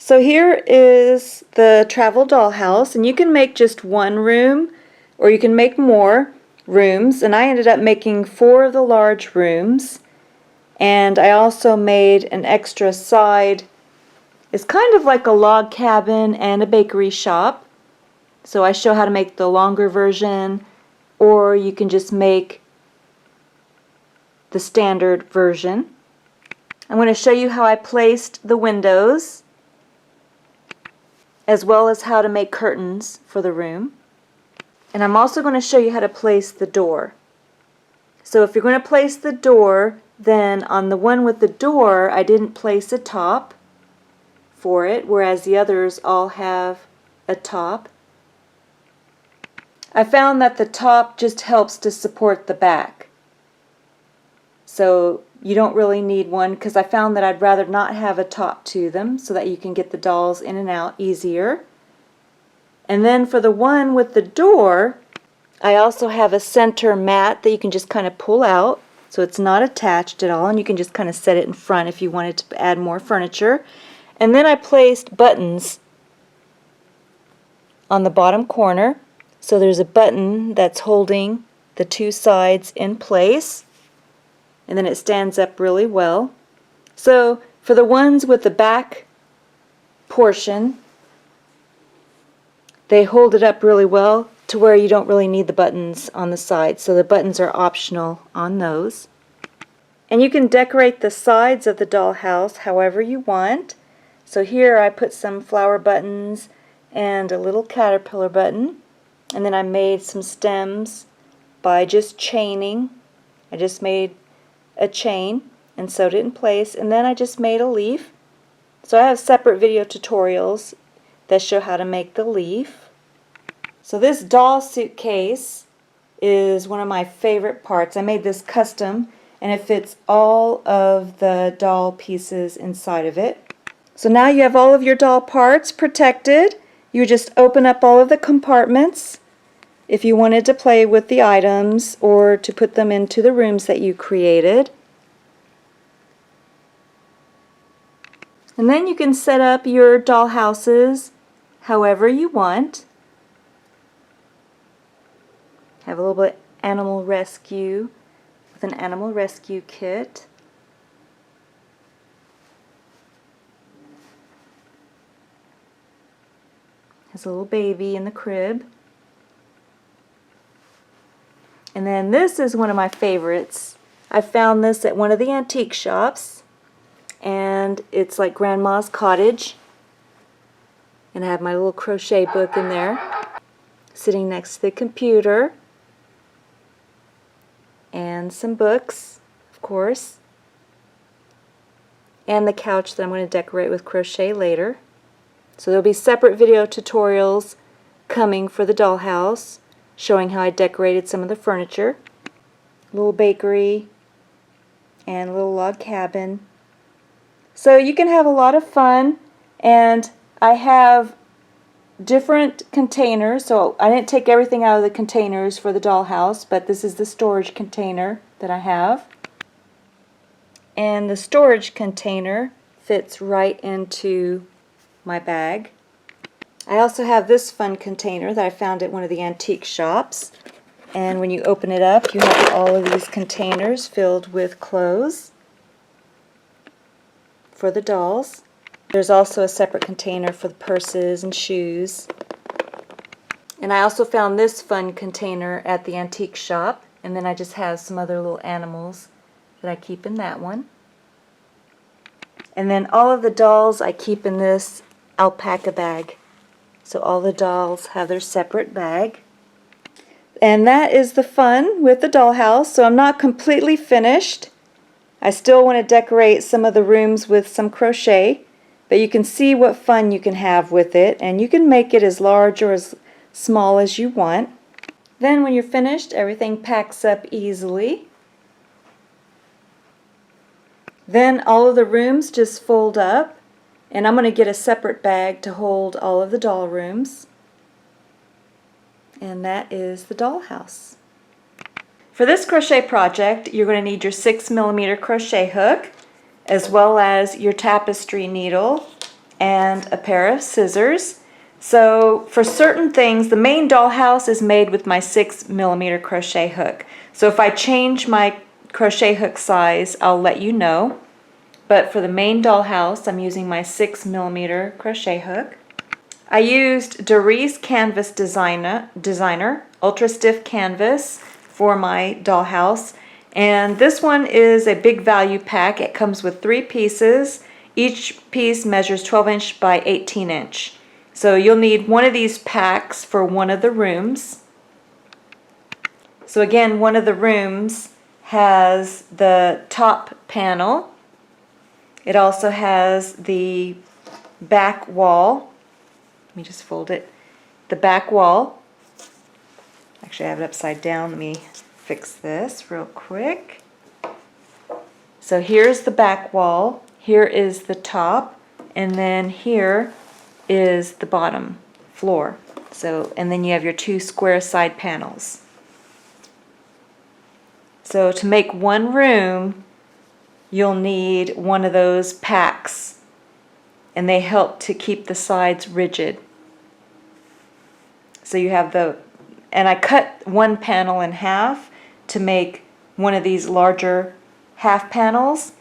So here is the travel dollhouse, and you can make just one room or you can make more rooms, and I ended up making 4 of the large rooms, and I also made an extra side. It's kind of like a log cabin and a bakery shop, so I show how to make the longer version, or you can just make the standard version. I'm going to show you how I placed the windows, as well as how to make curtains for the room. And I'm also going to show you how to place the door. So if you're going to place the door, then on the one with the door, I didn't place a top for it, whereas the others all have a top. I found that the top just helps to support the back. So you don't really need one, because I found that I'd rather not have a top to them so that you can get the dolls in and out easier. And then for the one with the door, I also have a center mat that you can just kind of pull out, so it's not attached at all, and you can just kind of set it in front if you wanted to add more furniture. And then I placed buttons on the bottom corner. So there's a button that's holding the 2 sides in place, and then it stands up really well. So for the ones with the back portion, they hold it up really well to where you don't really need the buttons on the side. So the buttons are optional on those. And you can decorate the sides of the dollhouse however you want. So here I put some flower buttons and a little caterpillar button. And then I made some stems by just chaining. I just made a chain and sewed it in place, and then I just made a leaf. So I have separate video tutorials that show how to make the leaf. So this doll suitcase is one of my favorite parts. I made this custom, and it fits all of the doll pieces inside of it. So now you have all of your doll parts protected. You just open up all of the compartments if you wanted to play with the items or to put them into the rooms that you created. And then you can set up your doll houses however you want. Have a little bit animal rescue with an animal rescue kit. Has a little baby in the crib. And then this is one of my favorites. I found this at one of the antique shops, and it's like Grandma's Cottage. And I have my little crochet book in there, sitting next to the computer, and some books, of course, and the couch that I'm going to decorate with crochet later. So there'll be separate video tutorials coming for the dollhouse, showing how I decorated some of the furniture. A little bakery and a little log cabin. So you can have a lot of fun, and I have different containers. So I didn't take everything out of the containers for the dollhouse, but this is the storage container that I have. And the storage container fits right into my bag. I also have this fun container that I found at one of the antique shops, and when you open it up you have all of these containers filled with clothes for the dolls. There's also a separate container for the purses and shoes. And I also found this fun container at the antique shop, and then I just have some other little animals that I keep in that one. And then all of the dolls I keep in this alpaca bag. So all the dolls have their separate bag. And that is the fun with the dollhouse. So I'm not completely finished. I still want to decorate some of the rooms with some crochet, but you can see what fun you can have with it, and you can make it as large or as small as you want. Then when you're finished, everything packs up easily. Then all of the rooms just fold up, and I'm going to get a separate bag to hold all of the doll rooms. And that is the dollhouse. For this crochet project, you're going to need your 6mm crochet hook, as well as your tapestry needle and a pair of scissors. So for certain things, the main dollhouse is made with my 6mm crochet hook. So if I change my crochet hook size, I'll let you know. But for the main dollhouse, I'm using my 6mm crochet hook. I used Doris Canvas Designer Ultra Stiff Canvas for my dollhouse. And this one is a big value pack. It comes with 3 pieces. Each piece measures 12 inch by 18 inch. So you'll need one of these packs for one of the rooms. So again, one of the rooms has the top panel. It also has the back wall. Let me just fold it. The back wall. Actually, I have it upside down. Let me fix this real quick. So here's the back wall. Here is the top. And then here is the bottom floor. So, and then you have your 2 square side panels. So to make one room, you'll need one of those packs, and they help to keep the sides rigid. So you have and I cut one panel in half to make one of these larger half panels.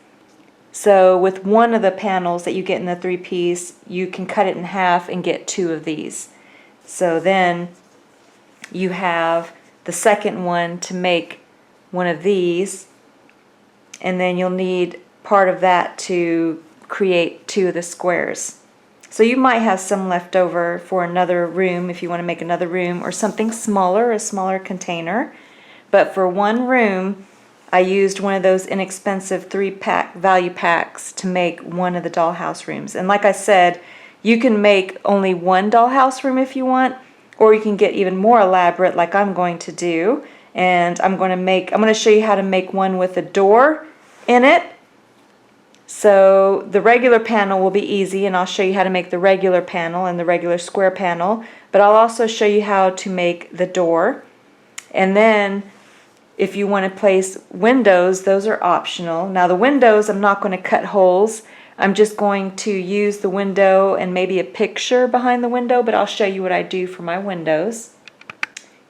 So with one of the panels that you get in the 3-piece, you can cut it in half and get 2 of these. So then you have the second one to make one of these, and then you'll need part of that to create 2 of the squares. So you might have some left over for another room if you want to make another room or something smaller, a smaller container. But for one room, I used one of those inexpensive 3-pack value packs to make one of the dollhouse rooms. And like I said, you can make only one dollhouse room if you want, or you can get even more elaborate like I'm going to do. And I'm going to show you how to make one with a door in it. So the regular panel will be easy, and I'll show you how to make the regular panel and the regular square panel. But I'll also show you how to make the door. And then if you want to place windows, those are optional. Now the windows, I'm not going to cut holes. I'm just going to use the window and maybe a picture behind the window, but I'll show you what I do for my windows.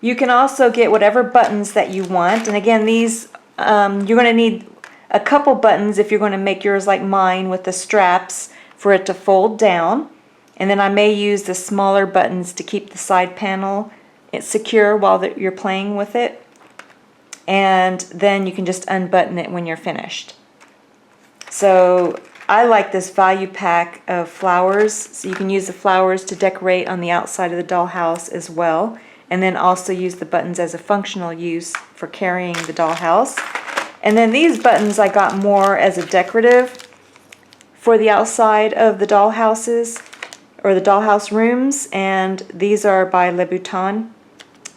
You can also get whatever buttons that you want. And again, these, you're going to need a couple buttons if you're going to make yours like mine with the straps for it to fold down. And then I may use the smaller buttons to keep the side panel secure while you're playing with it. And then you can just unbutton it when you're finished. So I like this value pack of flowers, so you can use the flowers to decorate on the outside of the dollhouse as well, and then also use the buttons as a functional use for carrying the dollhouse. And then these buttons I got more as a decorative for the outside of the dollhouses or the dollhouse rooms, and these are by Louboutin.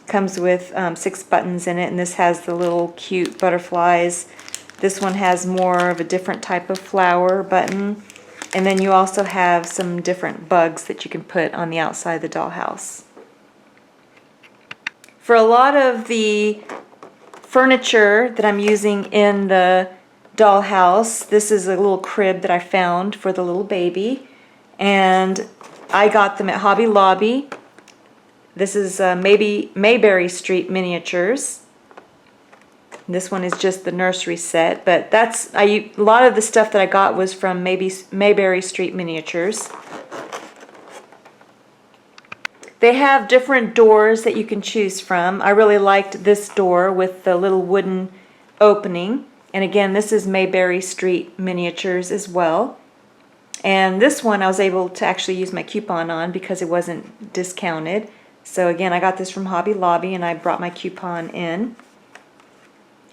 Comes with 6 buttons in it, and this has the little cute butterflies. This one has more of a different type of flower button, and then you also have some different bugs that you can put on the outside of the dollhouse. For a lot of the furniture that I'm using in the dollhouse, this is a little crib that I found for the little baby, and I got them at Hobby Lobby. This is Mayberry Street Miniatures. This one is just the nursery set, but a lot of the stuff that I got was from Mayberry Street Miniatures. They have different doors that you can choose from. I really liked this door with the little wooden opening. And again, this is Mayberry Street Miniatures as well. And this one I was able to actually use my coupon on because it wasn't discounted. So again, I got this from Hobby Lobby and I brought my coupon in.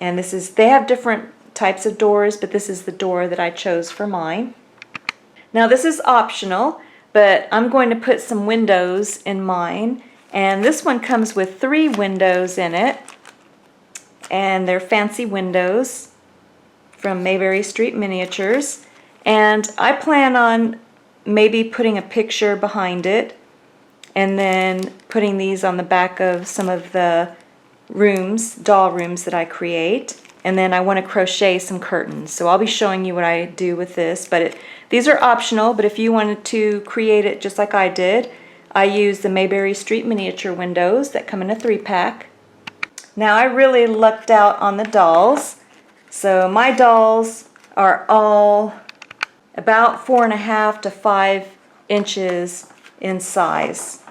And they have different types of doors, but this is the door that I chose for mine. Now this is optional, but I'm going to put some windows in mine. And this one comes with 3 windows in it. And they're fancy windows from Mayberry Street Miniatures. And I plan on maybe putting a picture behind it, and then putting these on the back of some of the rooms, doll rooms that I create. And then I want to crochet some curtains. So I'll be showing you what I do with this, but These are optional, but if you wanted to create it just like I did, I used the Mayberry Street miniature windows that come in a 3-pack. Now I really lucked out on the dolls. So my dolls are all about 4.5 to 5 inches in size.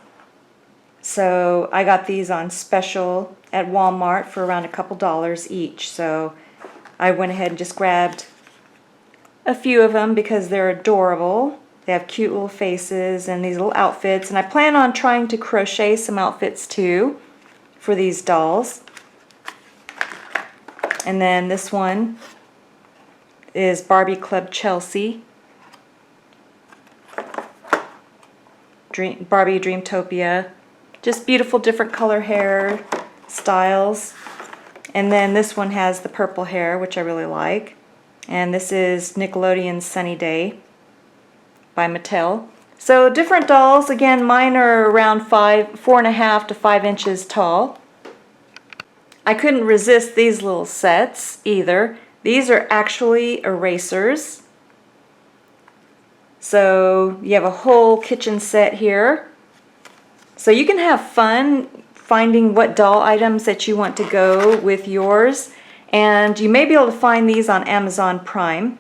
So I got these on special at Walmart for around a couple dollars each. So I went ahead and just grabbed a few of them because they're adorable. They have cute little faces and these little outfits, and I plan on trying to crochet some outfits too for these dolls. And then this one is Barbie Club Chelsea, Barbie Dreamtopia, just beautiful different color hair styles. And then this one has the purple hair, which I really like. And this is Nickelodeon's Sunny Day by Mattel. So different dolls. Again, mine are around 4.5 to 5 inches tall. I couldn't resist these little sets either. These are actually erasers. So you have a whole kitchen set here. So you can have fun finding what doll items that you want to go with yours. And you may be able to find these on Amazon Prime.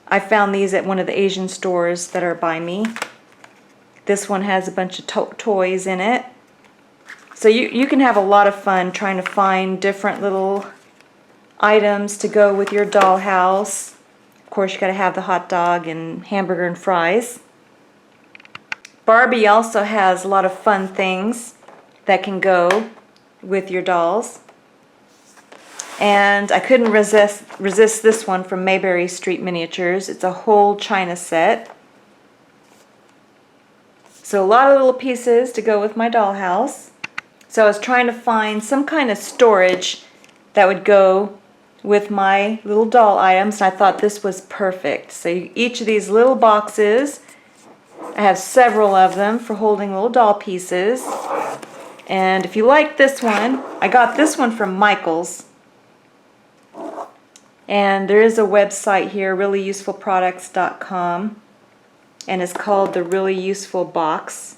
I found these at one of the Asian stores that are by me. This one has a bunch of toys in it. So you can have a lot of fun trying to find different little items to go with your dollhouse. Of course, you got to have the hot dog and hamburger and fries. Barbie also has a lot of fun things that can go with your dolls. And I couldn't resist this one from Mayberry Street Miniatures. It's a whole china set. So a lot of little pieces to go with my dollhouse. So I was trying to find some kind of storage that would go with my little doll items, and I thought this was perfect. So each of these little boxes, I have several of them for holding little doll pieces. And if you like this one, I got this one from Michael's. And there is a website here, reallyusefulproducts.com, and it's called the Really Useful Box.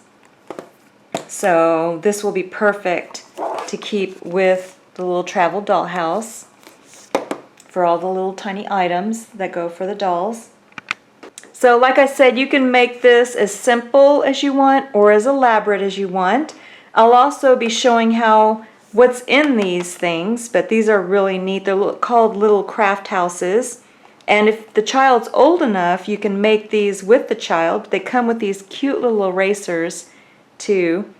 So this will be perfect to keep with the little travel dollhouse for all the little tiny items that go for the dolls. So like I said, you can make this as simple as you want or as elaborate as you want. I'll also be showing what's in these things, but these are really neat. They're called little craft houses. And if the child's old enough, you can make these with the child. They come with these cute little erasers too.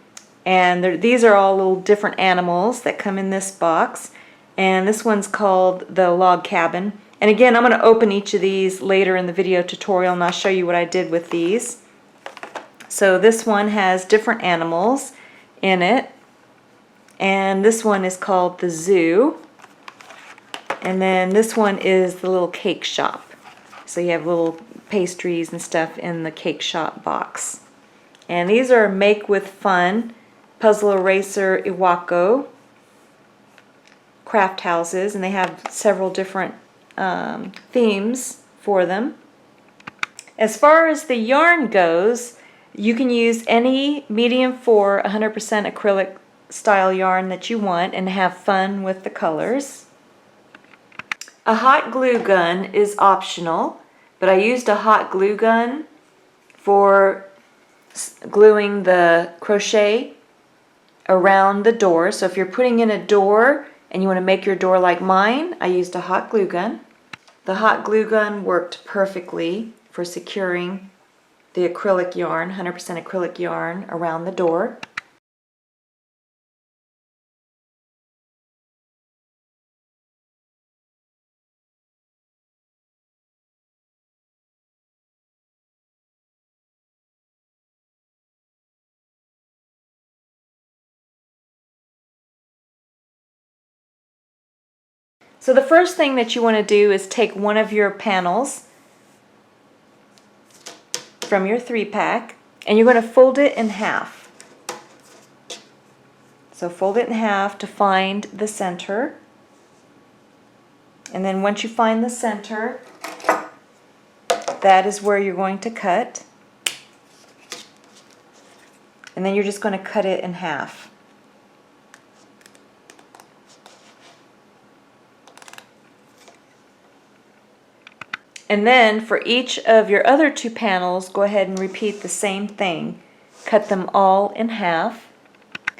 And these are all little different animals that come in this box. And this one's called the log cabin. And again, I'm going to open each of these later in the video tutorial, and I'll show you what I did with these. So this one has different animals in it. And this one is called the zoo. And then this one is the little cake shop. So you have little pastries and stuff in the cake shop box. And these are Make With Fun Puzzle Eraser Iwako craft houses, and they have several different themes for them. As far as the yarn goes, you can use any medium 4 100% acrylic style yarn that you want and have fun with the colors. A hot glue gun is optional, but I used a hot glue gun for gluing the crochet around the door. So if you're putting in a door and you want to make your door like mine, I used a hot glue gun. The hot glue gun worked perfectly for securing the acrylic yarn, 100% acrylic yarn, around the door. So the first thing that you want to do is take one of your panels from your 3-pack and you're going to fold it in half. So fold it in half to find the center. And then once you find the center, that is where you're going to cut. And then you're just going to cut it in half. And then for each of your other 2 panels, go ahead and repeat the same thing. Cut them all in half.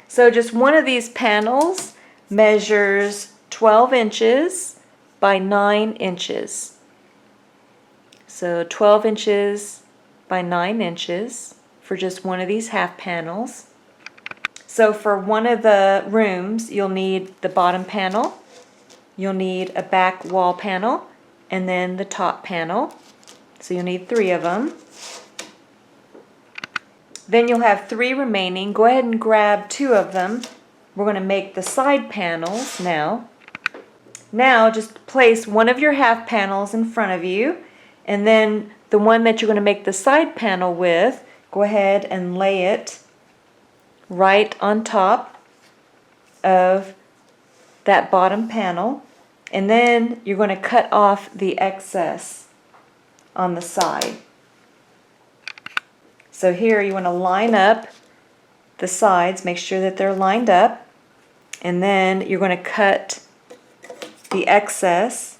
So just one of these panels measures 12 inches by 9 inches. So 12 inches by 9 inches for just one of these half panels. So for one of the rooms, you'll need the bottom panel, you'll need a back wall panel, and then the top panel. So you'll need 3 of them. Then you'll have 3 remaining. Go ahead and grab 2 of them. We're going to make the side panels now. Now just place one of your half panels in front of you, and then the one that you're going to make the side panel with, go ahead and lay it right on top of that bottom panel, and then you're going to cut off the excess on the side. So here you want to line up the sides, make sure that they're lined up, and then you're going to cut the excess.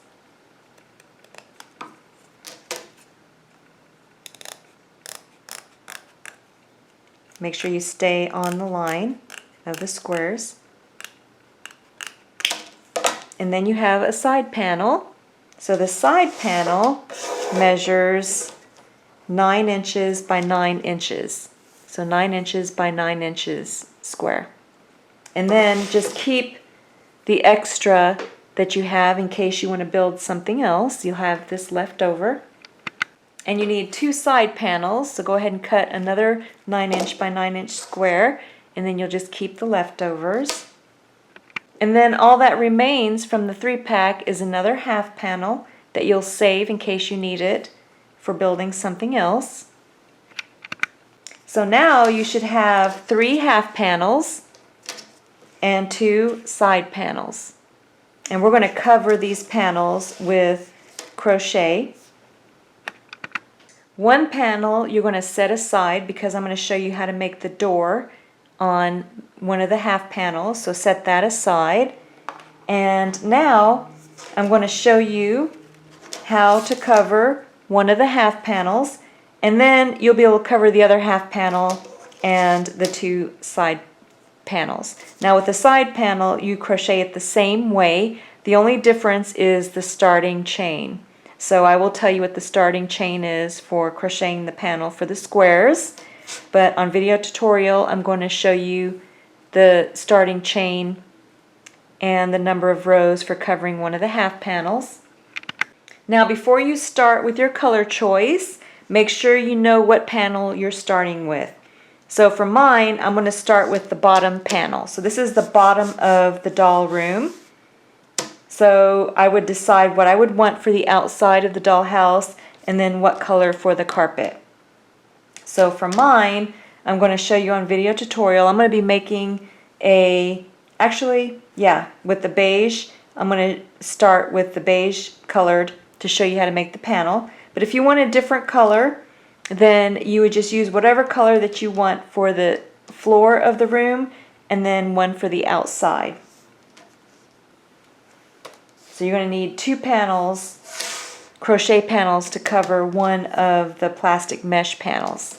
Make sure you stay on the line of the squares. And then you have a side panel. So the side panel measures 9 inches by 9 inches. So 9 inches by 9 inches square. And then just keep the extra that you have in case you want to build something else. You'll have this left over. And you need 2 side panels, so go ahead and cut another 9 inch by 9 inch square, and then you'll just keep the leftovers. And then all that remains from the 3-pack is another half panel that you'll save in case you need it for building something else. So now you should have 3 half panels and 2 side panels. And we're going to cover these panels with crochet. One panel you're going to set aside because I'm going to show you how to make the door on one of the half panels, so set that aside. And now I'm going to show you how to cover one of the half panels, and then you'll be able to cover the other half panel and the 2 side panels. Now with the side panel you crochet it the same way, the only difference is the starting chain. So I will tell you what the starting chain is for crocheting the panel for the squares, but on video tutorial I'm going to show you the starting chain and the number of rows for covering one of the half panels. Now before you start with your color choice, make sure you know what panel you're starting with. So for mine, I'm going to start with the bottom panel. So this is the bottom of the doll room. So I would decide what I would want for the outside of the dollhouse and then what color for the carpet. So for mine, I'm going to show you on video tutorial. I'm going to be making with the beige. I'm going to start with the beige colored to show you how to make the panel. But if you want a different color, then you would just use whatever color that you want for the floor of the room and then one for the outside. So you're going to need 2 panels, crochet panels, to cover one of the plastic mesh panels.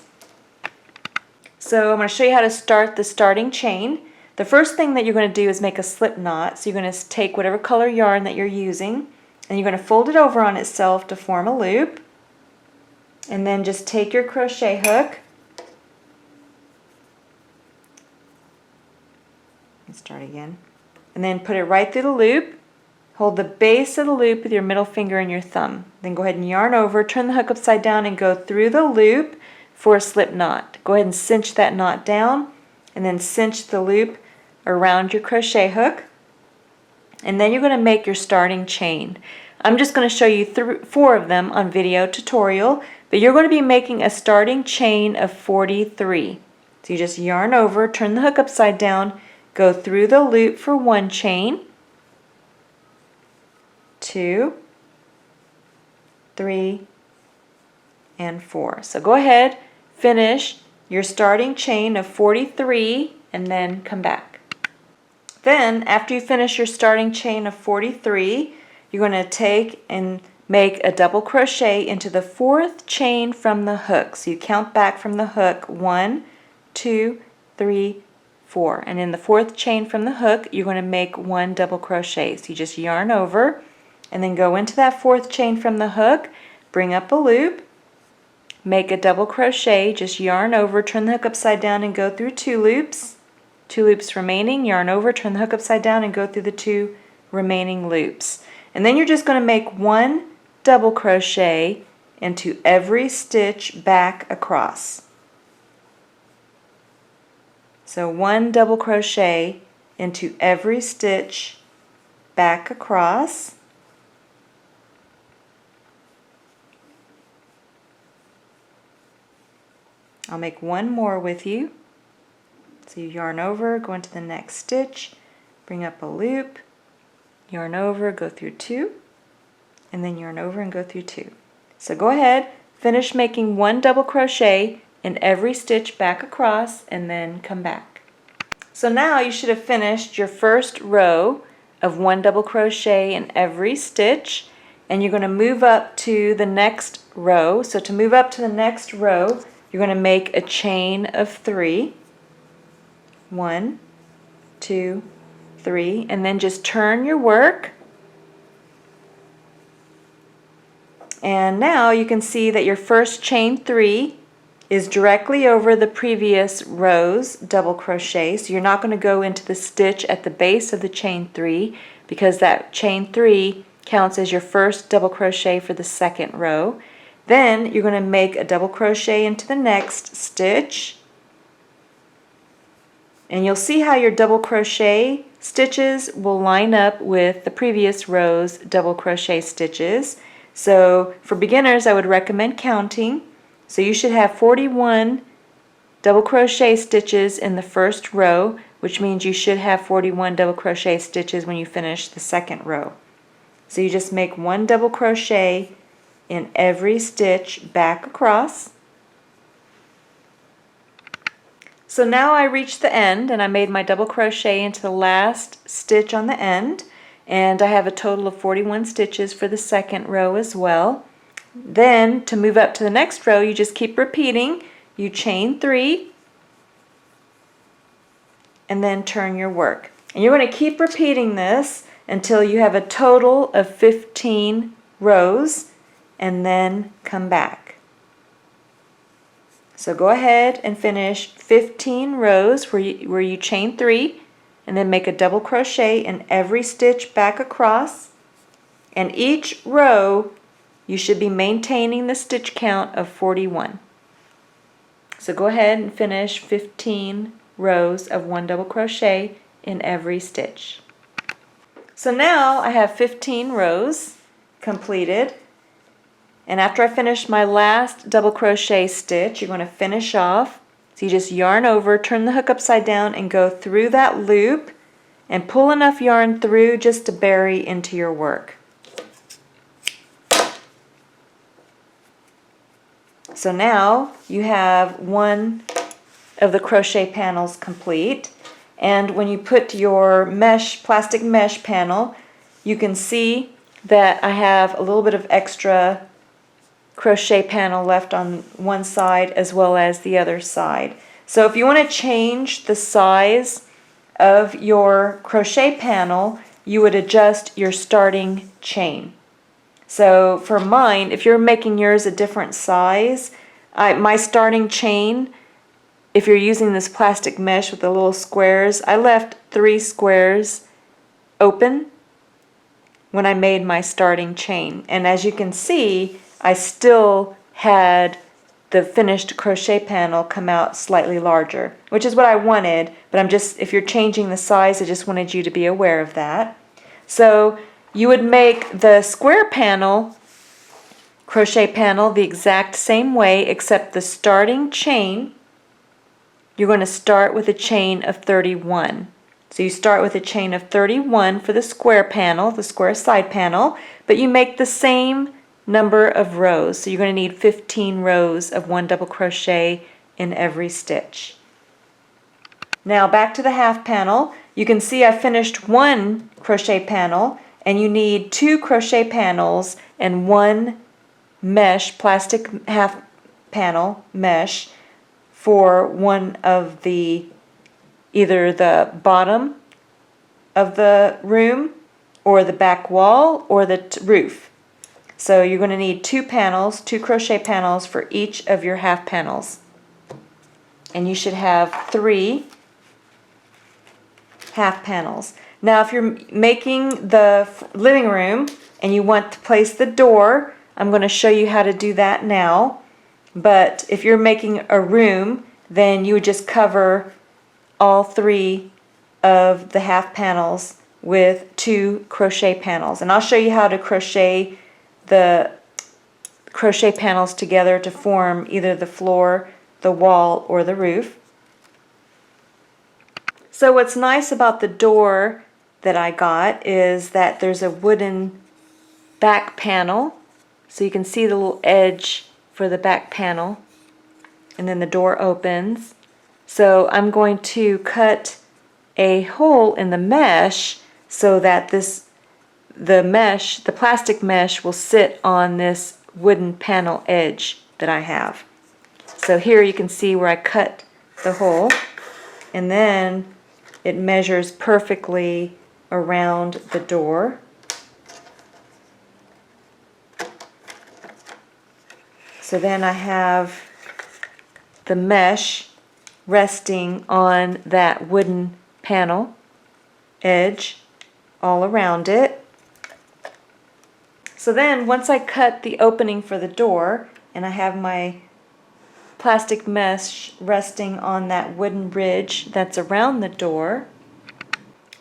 So I'm going to show you how to start the starting chain. The first thing that you're going to do is make a slip knot. So you're going to take whatever color yarn that you're using and you're going to fold it over on itself to form a loop. And then just take your crochet hook. Let's start again. And then put it right through the loop. Hold the base of the loop with your middle finger and your thumb. Then go ahead and yarn over, turn the hook upside down and go through the loop for a slip knot. Go ahead and cinch that knot down and then cinch the loop around your crochet hook. And then you're going to make your starting chain. I'm just going to show you 4 of them on video tutorial, but you're going to be making a starting chain of 43. So you just yarn over, turn the hook upside down, go through the loop for 1 chain, 2, 3, and 4. So go ahead, finish your starting chain of 43 and then come back. Then after you finish your starting chain of 43, you're going to take and make a double crochet into the 4th chain from the hook. So you count back from the hook 1, 2, 3, 4. And in the 4th chain from the hook, you're going to make 1 double crochet. So you just yarn over and then go into that 4th chain from the hook, bring up a loop, make a double crochet, just yarn over, turn the hook upside down and go through 2 loops. 2 loops remaining, yarn over, turn the hook upside down and go through the 2 remaining loops. And then you're just going to make 1 double crochet into every stitch back across. So 1 double crochet into every stitch back across. I'll make 1 more with you. So you yarn over, go into the next stitch, bring up a loop, yarn over, go through 2, and then yarn over and go through 2. So go ahead, finish making 1 double crochet in every stitch back across, and then come back. So now you should have finished your first row of 1 double crochet in every stitch, and you're going to move up to the next row. So to move up to the next row, you're going to make a chain of 3. 1, 2, 3, and then just turn your work. And now you can see that your first chain 3 is directly over the previous row's double crochet. So you're not going to go into the stitch at the base of the chain 3 because that chain 3 counts as your first double crochet for the second row. Then you're going to make a double crochet into the next stitch. And you'll see how your double crochet stitches will line up with the previous row's double crochet stitches. So for beginners, I would recommend counting. So you should have 41 double crochet stitches in the first row, which means you should have 41 double crochet stitches when you finish the second row. So you just make 1 double crochet in every stitch back across. So now I reached the end and I made my double crochet into the last stitch on the end, and I have a total of 41 stitches for the second row as well. Then to move up to the next row, you just keep repeating. You chain 3 and then turn your work. And you're going to keep repeating this until you have a total of 15 rows, and then come back. So go ahead and finish 15 rows where you chain 3 and then make a double crochet in every stitch back across. And each row you should be maintaining the stitch count of 41. So go ahead and finish 15 rows of 1 double crochet in every stitch. So now I have 15 rows completed. And after I finish my last double crochet stitch, you're going to finish off. So you just yarn over, turn the hook upside down and go through that loop and pull enough yarn through just to bury into your work. So now you have 1 of the crochet panels complete, and when you put your plastic mesh panel, you can see that I have a little bit of extra crochet panel left on one side as well as the other side. So if you want to change the size of your crochet panel, you would adjust your starting chain. So for mine, if you're making yours a different size, my starting chain, if you're using this plastic mesh with the little squares, I left 3 squares open when I made my starting chain. And as you can see, I still had the finished crochet panel come out slightly larger, which is what I wanted, but if you're changing the size, I just wanted you to be aware of that. So you would make the square panel, crochet panel, the exact same way, except the starting chain, you're going to start with a chain of 31. So you start with a chain of 31 for the square panel, the square side panel, but you make the same number of rows. So you're going to need 15 rows of 1 double crochet in every stitch. Now back to the half panel. You can see I finished 1 crochet panel, and you need 2 crochet panels and 1 mesh, plastic half panel mesh for one of the, either the bottom of the room or the back wall or the roof. So you're going to need 2 panels, 2 crochet panels for each of your half panels. And you should have 3 half panels. Now if you're making the living room and you want to place the door, I'm going to show you how to do that now. But if you're making a room, then you would just cover all 3 of the half panels with 2 crochet panels. And I'll show you how to crochet the crochet panels together to form either the floor, the wall, or the roof. So what's nice about the door that I got is that there's a wooden back panel, so you can see the little edge for the back panel, and then the door opens. So I'm going to cut a hole in the mesh so that the plastic mesh will sit on this wooden panel edge that I have. So here you can see where I cut the hole, and then it measures perfectly around the door. So then I have the mesh resting on that wooden panel edge all around it. So then once I cut the opening for the door and I have my plastic mesh resting on that wooden ridge that's around the door,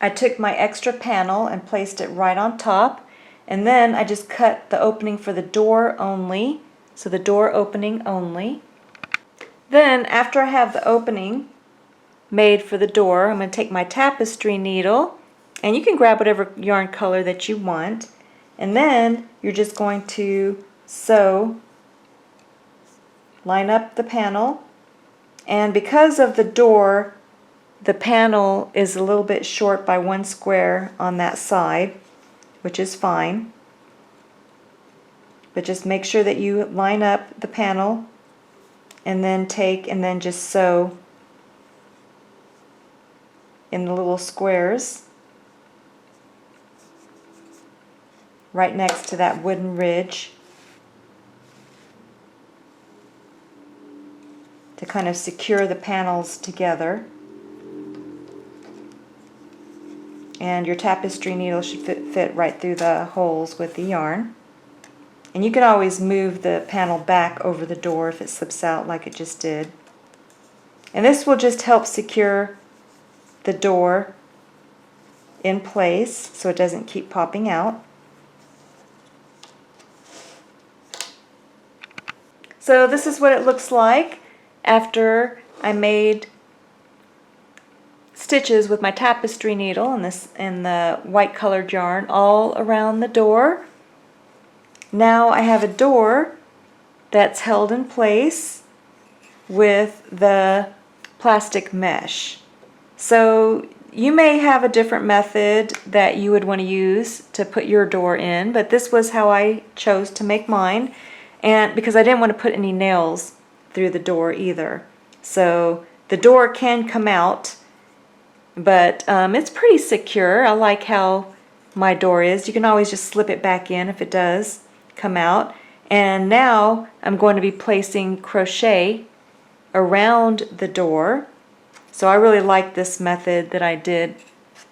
I took my extra panel and placed it right on top, and then I just cut the opening for the door only, so the door opening only. Then after I have the opening made for the door, I'm going to take my tapestry needle, and you can grab whatever yarn color that you want, and then you're just going to sew, line up the panel, and because of the door, the panel is a little bit short by 1 square on that side, which is fine. But just make sure that you line up the panel and then just sew in the little squares right next to that wooden ridge to kind of secure the panels together. And your tapestry needle should fit right through the holes with the yarn. And you can always move the panel back over the door if it slips out like it just did. And this will just help secure the door in place so it doesn't keep popping out. So this is what it looks like after I made stitches with my tapestry needle and the white colored yarn all around the door. Now I have a door that's held in place with the plastic mesh. So you may have a different method that you would want to use to put your door in, but this was how I chose to make mine, and because I didn't want to put any nails through the door either. So the door can come out, but it's pretty secure. I like how my door is. You can always just slip it back in if it does come out. And now I'm going to be placing crochet around the door. So I really like this method that I did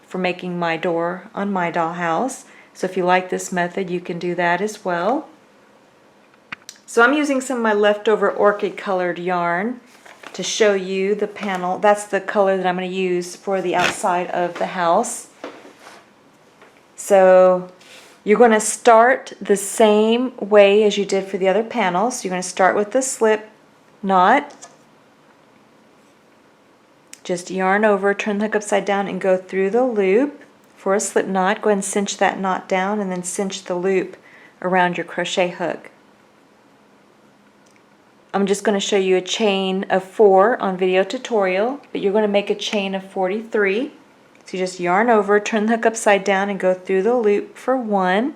for making my door on my dollhouse. So if you like this method, you can do that as well. So I'm using some of my leftover orchid colored yarn to show you the panel. That's the color that I'm going to use for the outside of the house. So you're going to start the same way as you did for the other panels. So you're going to start with the slip knot. Just yarn over, turn the hook upside down, and go through the loop for a slip knot. Go ahead and cinch that knot down and then cinch the loop around your crochet hook. I'm just going to show you a chain of 4 on video tutorial, but you're going to make a chain of 43. So you just yarn over, turn the hook upside down, and go through the loop for 1,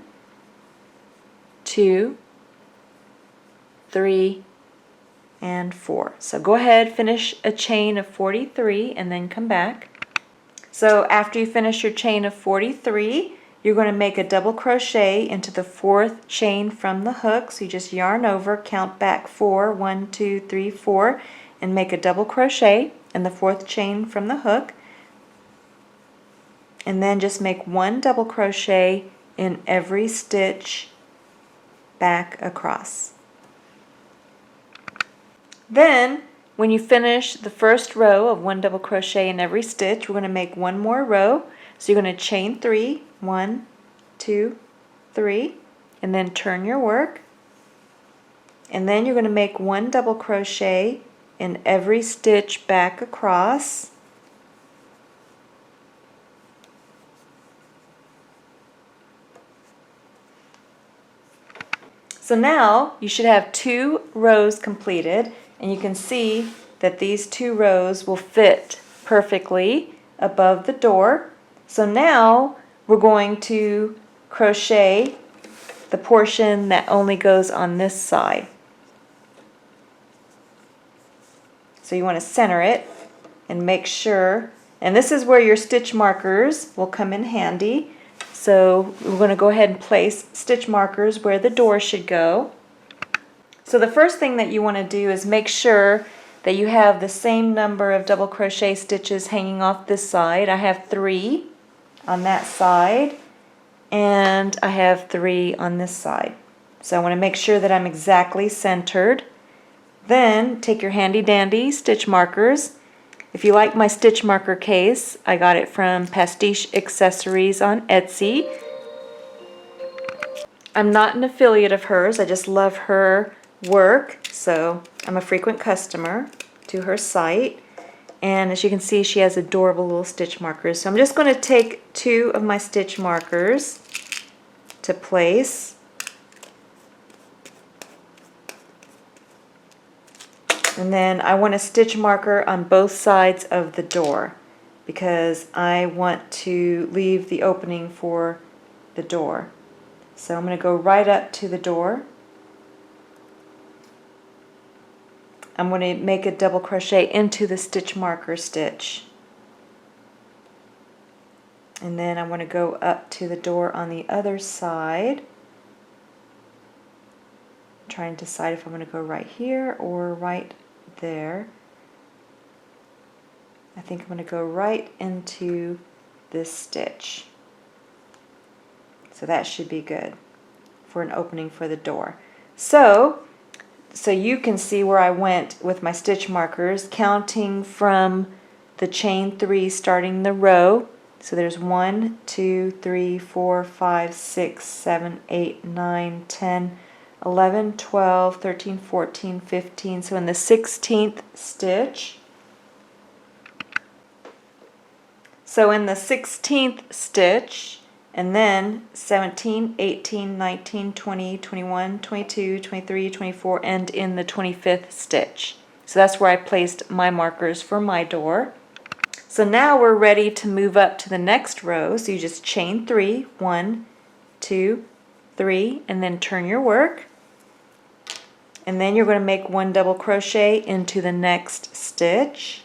2, 3, and 4. So go ahead, finish a chain of 43, and then come back. So after you finish your chain of 43, you're going to make a double crochet into the 4th chain from the hook. So you just yarn over, count back 4, 1, 2, 3, 4, and make a double crochet in the 4th chain from the hook. And then just make 1 double crochet in every stitch back across. Then when you finish the first row of 1 double crochet in every stitch, we're going to make 1 more row. So you're going to chain 3, 1, 2, 3, and then turn your work. And then you're going to make 1 double crochet in every stitch back across. So now you should have 2 rows completed, and you can see that these 2 rows will fit perfectly above the door. So now we're going to crochet the portion that only goes on this side. So you want to center it and make sure, and this is where your stitch markers will come in handy. So we're going to go ahead and place stitch markers where the door should go. So the first thing that you want to do is make sure that you have the same number of double crochet stitches hanging off this side. I have 3 on that side, and I have 3 on this side. So I want to make sure that I'm exactly centered. Then take your handy dandy stitch markers. If you like my stitch marker case, I got it from Pastiche Accessories on Etsy. I'm not an affiliate of hers, I just love her work, so I'm a frequent customer to her site. And as you can see, she has adorable little stitch markers. So I'm just going to take 2 of my stitch markers to place. And then I want a stitch marker on both sides of the door because I want to leave the opening for the door. So I'm going to go right up to the door. I'm going to make a double crochet into the stitch marker stitch. And then I'm going to go up to the door on the other side. I'm trying to decide if I'm going to go right here or right there. I think I'm going to go right into this stitch. So that should be good for an opening for the door. So you can see where I went with my stitch markers, counting from the chain 3 starting the row. So there's 1, 2, 3, 4, 5, 6, 7, 8, 9, 10, 11, 12, 13, 14, 15. So in the 16th stitch. So in the 16th stitch, and then 17, 18, 19, 20, 21, 22, 23, 24, and in the 25th stitch. So that's where I placed my markers for my door. So now we're ready to move up to the next row. So you just chain 3, 1, 2, 3, and then turn your work. And then you're going to make 1 double crochet into the next stitch.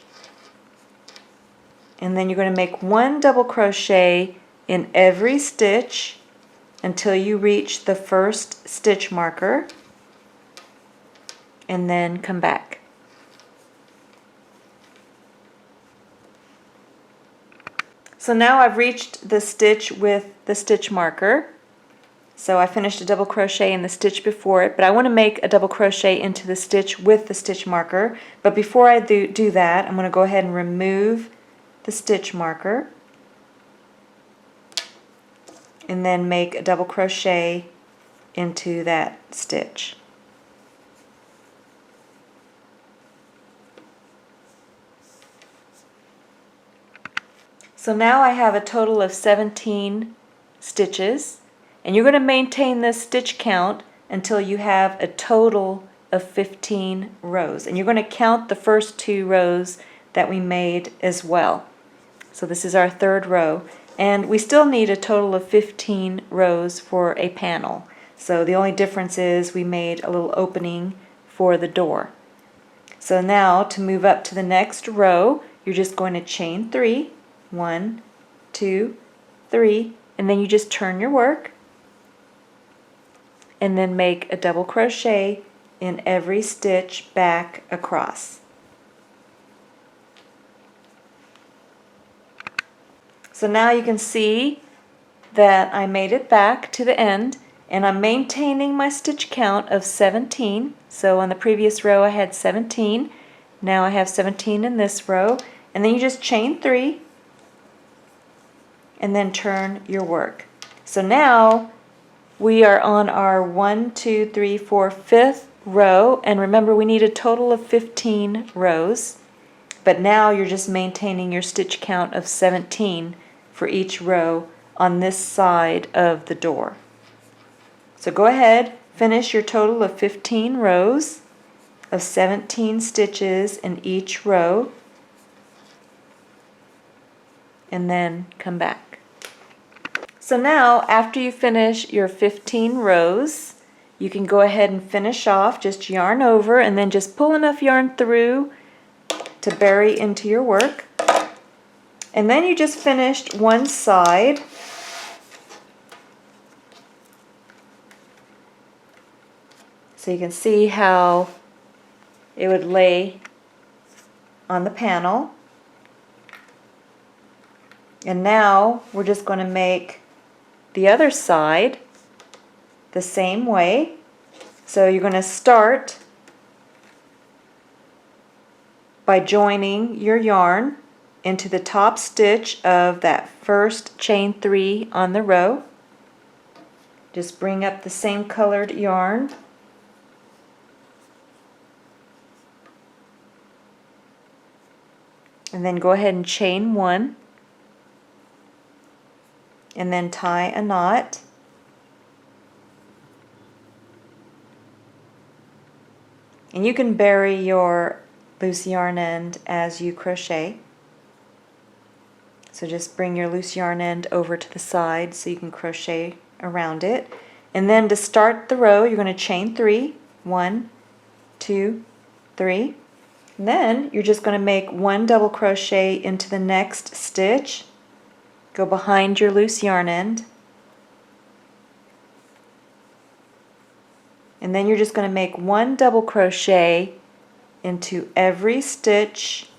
And then you're going to make 1 double crochet in every stitch until you reach the first stitch marker, and then come back. So now I've reached the stitch with the stitch marker. So I finished a double crochet in the stitch before it, but I want to make a double crochet into the stitch with the stitch marker. But before I do that, I'm going to go ahead and remove the stitch marker and then make a double crochet into that stitch. So now I have a total of 17 stitches, And you're going to maintain this stitch count until you have a total of 15 rows. And you're going to count the first 2 rows that we made as well. So this is our 3rd row. And we still need a total of 15 rows for a panel. So the only difference is we made a little opening for the door. So now to move up to the next row, you're just going to chain 3. 1, 2, 3, and then you just turn your work and then make a double crochet in every stitch back across. So now you can see that I made it back to the end, and I'm maintaining my stitch count of 17. So on the previous row I had 17. Now I have 17 in this row. And then you just chain 3 and then turn your work. So now we are on our 1, 2, 3, 4, 5th row, and remember we need a total of 15 rows. But now you're just maintaining your stitch count of 17 for each row on this side of the door. So go ahead, finish your total of 15 rows of 17 stitches in each row, and then come back. So now after you finish your 15 rows, you can go ahead and finish off, just yarn over and then just pull enough yarn through to bury into your work. And then you just finished one side. So you can see how it would lay on the panel. And now we're just going to make the other side the same way. So you're going to start by joining your yarn into the top stitch of that first chain 3 on the row. Just bring up the same colored yarn. And then go ahead and chain 1. And then tie a knot. And you can bury your loose yarn end as you crochet. So just bring your loose yarn end over to the side so you can crochet around it. And then to start the row, you're going to chain 3. 1, 2, 3. And then you're just going to make 1 double crochet into the next stitch. Go behind your loose yarn end. And then you're just going to make 1 double crochet into every stitch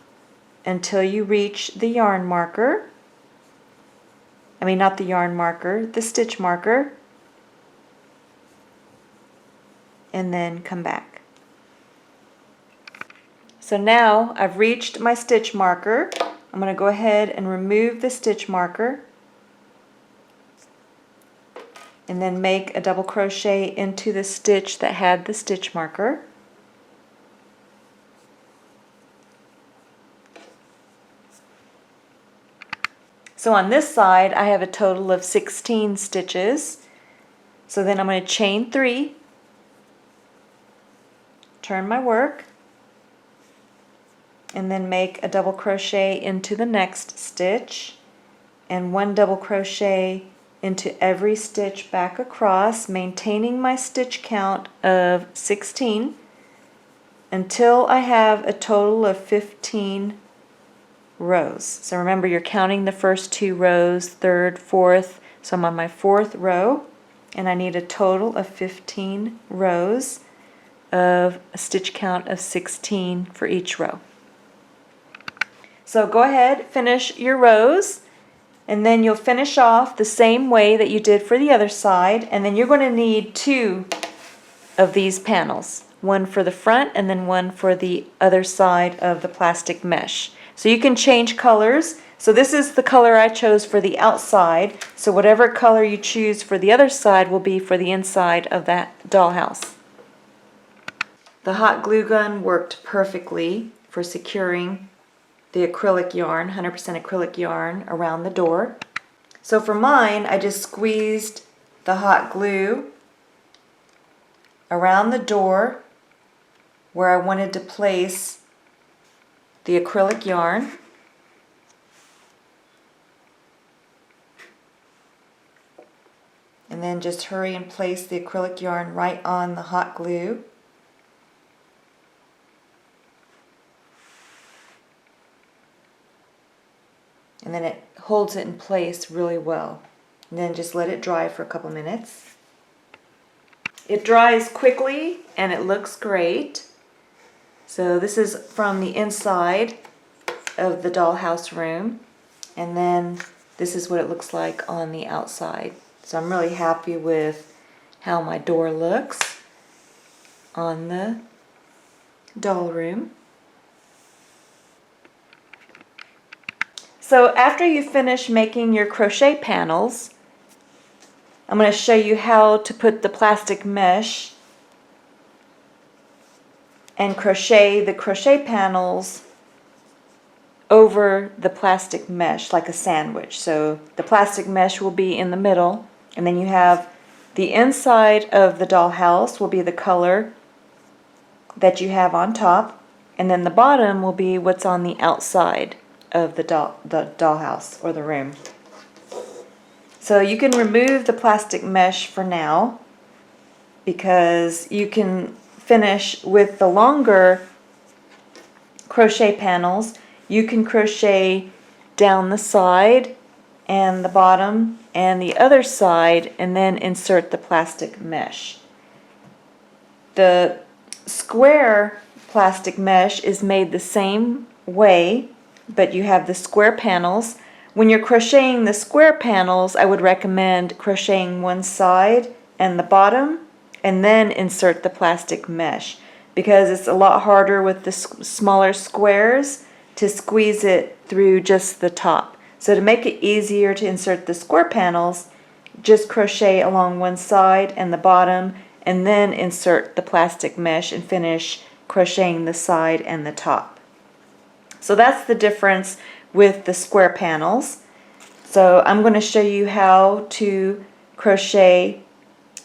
until you reach the yarn marker. I mean, not the yarn marker, the stitch marker. And then come back. So now I've reached my stitch marker. I'm going to go ahead and remove the stitch marker and then make a double crochet into the stitch that had the stitch marker. So on this side I have a total of 16 stitches. So then I'm going to chain 3, turn my work, and then make a double crochet into the next stitch and 1 double crochet into every stitch back across, maintaining my stitch count of 16 until I have a total of 15 rows. So remember, you're counting the first 2 rows, 3rd, 4th, so I'm on my 4th row, and I need a total of 15 rows of a stitch count of 16 for each row. So go ahead, finish your rows, and then you'll finish off the same way that you did for the other side, and then you're going to need 2 of these panels, 1 for the front and then 1 for the other side of the plastic mesh. So you can change colors. So this is the color I chose for the outside, so whatever color you choose for the other side will be for the inside of that dollhouse. The hot glue gun worked perfectly for securing the acrylic yarn, 100% acrylic yarn, around the door. So for mine, I just squeezed the hot glue around the door where I wanted to place the acrylic yarn. And then just hurry and place the acrylic yarn right on the hot glue. And then it holds it in place really well. And then just let it dry for a couple minutes. It dries quickly and it looks great. So this is from the inside of the dollhouse room. And then this is what it looks like on the outside. So I'm really happy with how my door looks on the doll room. So after you finish making your crochet panels, I'm going to show you how to put the plastic mesh and crochet the crochet panels over the plastic mesh like a sandwich. So the plastic mesh will be in the middle, and then you have the inside of the dollhouse will be the color that you have on top, and then the bottom will be what's on the outside of the dollhouse or the room. So you can remove the plastic mesh for now because you can finish with the longer crochet panels. You can crochet down the side and the bottom and the other side and then insert the plastic mesh. The square plastic mesh is made the same way, but you have the square panels. When you're crocheting the square panels, I would recommend crocheting one side and the bottom and then insert the plastic mesh because it's a lot harder with the smaller squares to squeeze it through just the top. So to make it easier to insert the square panels, just crochet along one side and the bottom and then insert the plastic mesh and finish crocheting the side and the top. So that's the difference with the square panels. So I'm going to show you how to crochet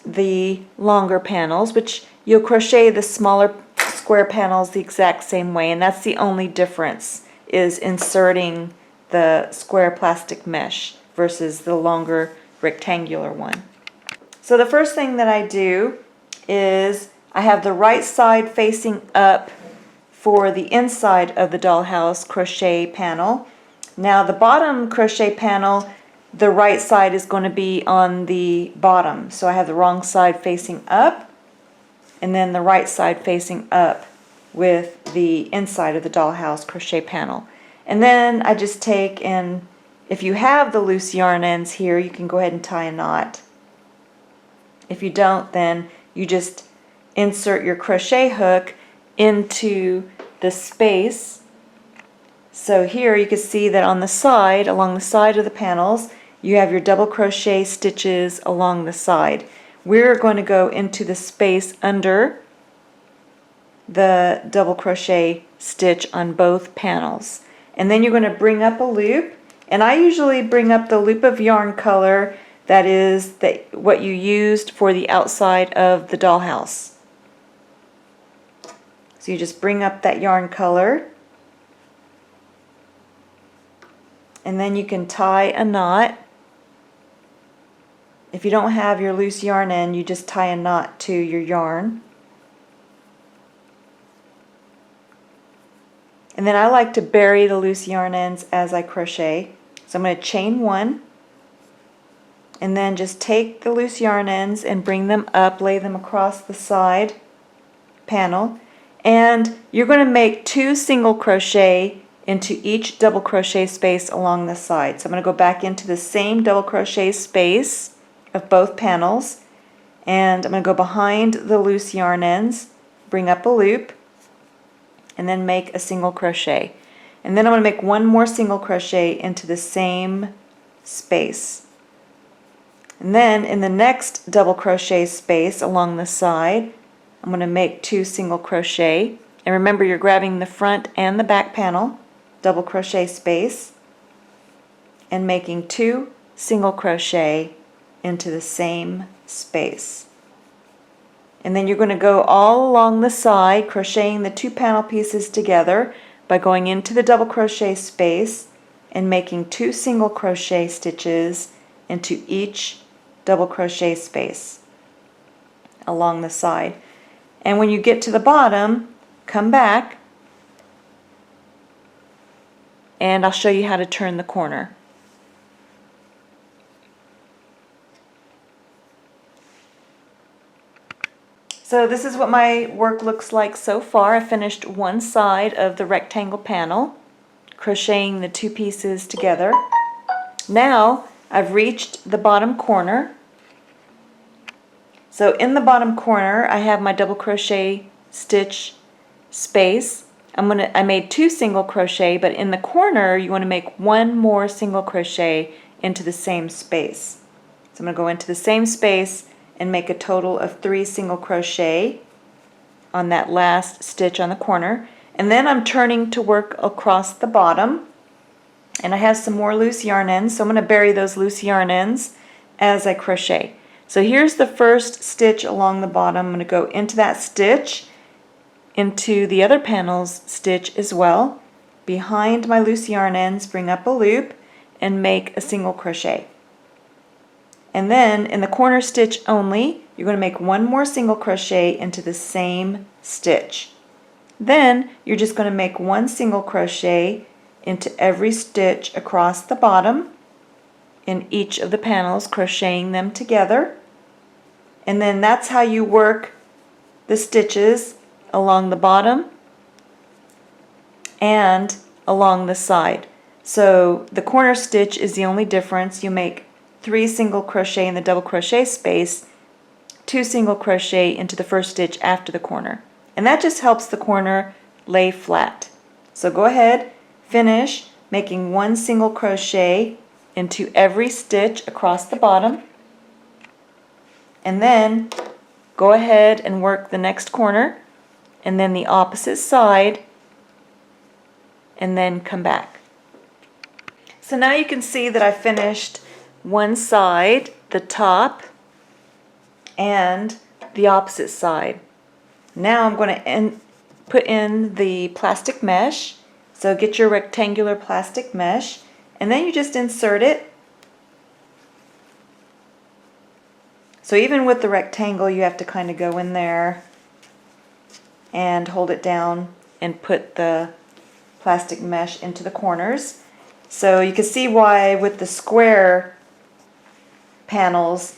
the longer panels, which you'll crochet the smaller square panels the exact same way, and that's the only difference, is inserting the square plastic mesh versus the longer rectangular one. So the first thing that I do is I have the right side facing up for the inside of the dollhouse crochet panel. Now the bottom crochet panel, the right side is going to be on the bottom. So I have the wrong side facing up and then the right side facing up with the inside of the dollhouse crochet panel. And then I just take, and if you have the loose yarn ends here, you can go ahead and tie a knot. If you don't, then you just insert your crochet hook into the space. So here you can see that on the side, along the side of the panels, you have your double crochet stitches along the side. We're going to go into the space under the double crochet stitch on both panels. And then you're going to bring up a loop, and I usually bring up the loop of yarn color that is what you used for the outside of the dollhouse. So you just bring up that yarn color, and then you can tie a knot. If you don't have your loose yarn end, you just tie a knot to your yarn. And then I like to bury the loose yarn ends as I crochet. So I'm going to chain one, and then just take the loose yarn ends and bring them up, lay them across the side panel, and you're going to make 2 single crochet into each double crochet space along the side. So I'm going to go back into the same double crochet space of both panels, and I'm going to go behind the loose yarn ends, bring up a loop, and then make a single crochet. And then I'm going to make 1 more single crochet into the same space. And then in the next double crochet space along the side, I'm going to make 2 single crochet. And remember, you're grabbing the front and the back panel, double crochet space, and making 2 single crochet into the same space. And then you're going to go all along the side, crocheting the 2 panel pieces together by going into the double crochet space and making 2 single crochet stitches into each double crochet space along the side. And when you get to the bottom, come back and I'll show you how to turn the corner. So this is what my work looks like so far. I finished one side of the rectangle panel, crocheting the 2 pieces together. Now I've reached the bottom corner. So in the bottom corner I have my double crochet stitch space. I made 2 single crochet, but in the corner you want to make 1 more single crochet into the same space. So I'm going to go into the same space and make a total of 3 single crochet on that last stitch on the corner. And then I'm turning to work across the bottom, and I have some more loose yarn ends, so I'm going to bury those loose yarn ends as I crochet. So here's the first stitch along the bottom. I'm going to go into that stitch, into the other panel's stitch as well, behind my loose yarn ends, bring up a loop and make a single crochet. And then in the corner stitch only, you're going to make 1 more single crochet into the same stitch. Then you're just going to make 1 single crochet into every stitch across the bottom in each of the panels, crocheting them together. And then that's how you work the stitches along the bottom and along the side. So the corner stitch is the only difference. You make 3 single crochet in the double crochet space, 2 single crochet into the first stitch after the corner. And that just helps the corner lay flat. So go ahead, finish making 1 single crochet into every stitch across the bottom, and then go ahead and work the next corner and then the opposite side, and then come back. So now you can see that I finished one side, the top, and the opposite side. Now I'm going to put in the plastic mesh. So get your rectangular plastic mesh, and then you just insert it. So even with the rectangle, you have to kind of go in there and hold it down and put the plastic mesh into the corners. So you can see why with the square panels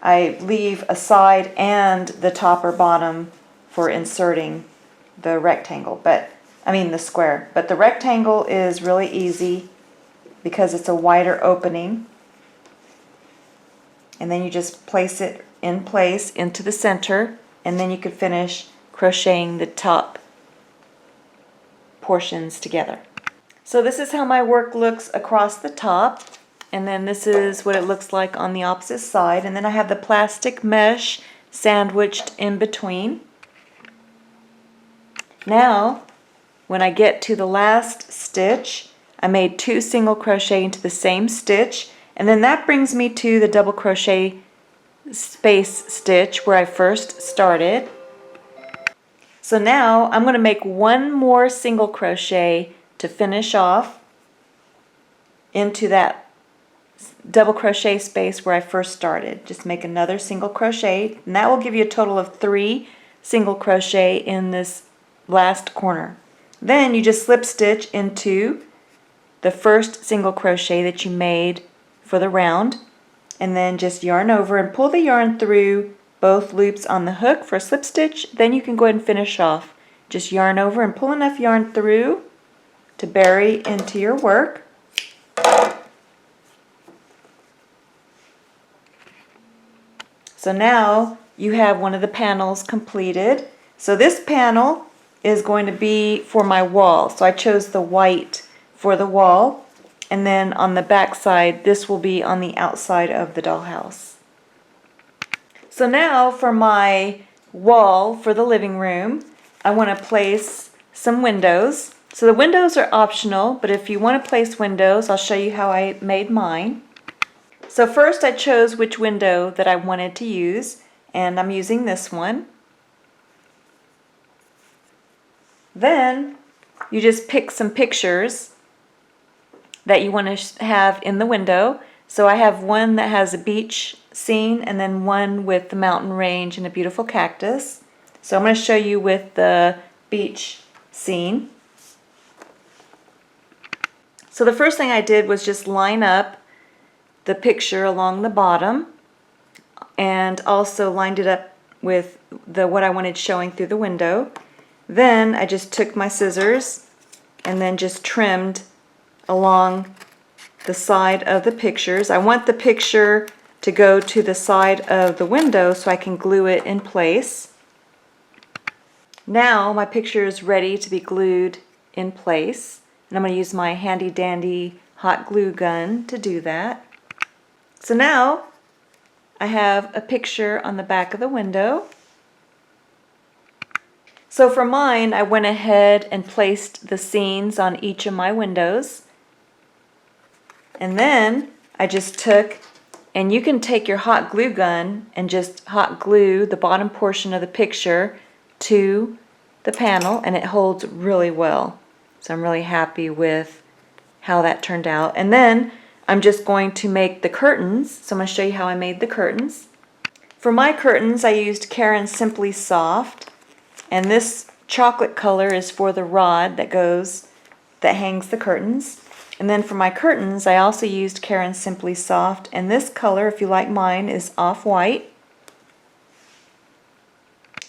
I leave a side and the top or bottom for inserting the rectangle, the square. But the rectangle is really easy because it's a wider opening, and then you just place it in place into the center, and then you can finish crocheting the top portions together. So this is how my work looks across the top, and then this is what it looks like on the opposite side, and then I have the plastic mesh sandwiched in between. Now when I get to the last stitch, I made 2 single crochet into the same stitch, and then that brings me to the double crochet space stitch where I first started. So now I'm going to make 1 more single crochet to finish off into that double crochet space where I first started. Just make another single crochet, and that will give you a total of 3 single crochet in this last corner. Then you just slip stitch into the first single crochet that you made for the round, and then just yarn over and pull the yarn through both loops on the hook for a slip stitch. Then you can go ahead and finish off. Just yarn over and pull enough yarn through to bury into your work. So now you have one of the panels completed. So this panel is going to be for my wall. So I chose the white for the wall, and then on the back side this will be on the outside of the dollhouse. So now for my wall for the living room, I want to place some windows. So the windows are optional, but if you want to place windows, I'll show you how I made mine. So first I chose which window that I wanted to use, and I'm using this one. Then you just pick some pictures that you want to have in the window. So I have one that has a beach scene and then one with the mountain range and a beautiful cactus. So I'm going to show you with the beach scene. So the first thing I did was just line up the picture along the bottom and also lined it up with what I wanted showing through the window. Then I just took my scissors and then just trimmed along the side of the pictures. I want the picture to go to the side of the window so I can glue it in place. Now my picture is ready to be glued in place, and I'm going to use my handy dandy hot glue gun to do that. So now I have a picture on the back of the window. So for mine, I went ahead and placed the scenes on each of my windows. And then I just took, and you can take your hot glue gun and just hot glue the bottom portion of the picture to the panel, and it holds really well. So I'm really happy with how that turned out. And then I'm just going to make the curtains. So I'm going to show you how I made the curtains. For my curtains, I used Caron Simply Soft, and this chocolate color is for the rod that hangs the curtains. And then for my curtains, I also used Caron Simply Soft, and this color, if you like mine, is Off-White.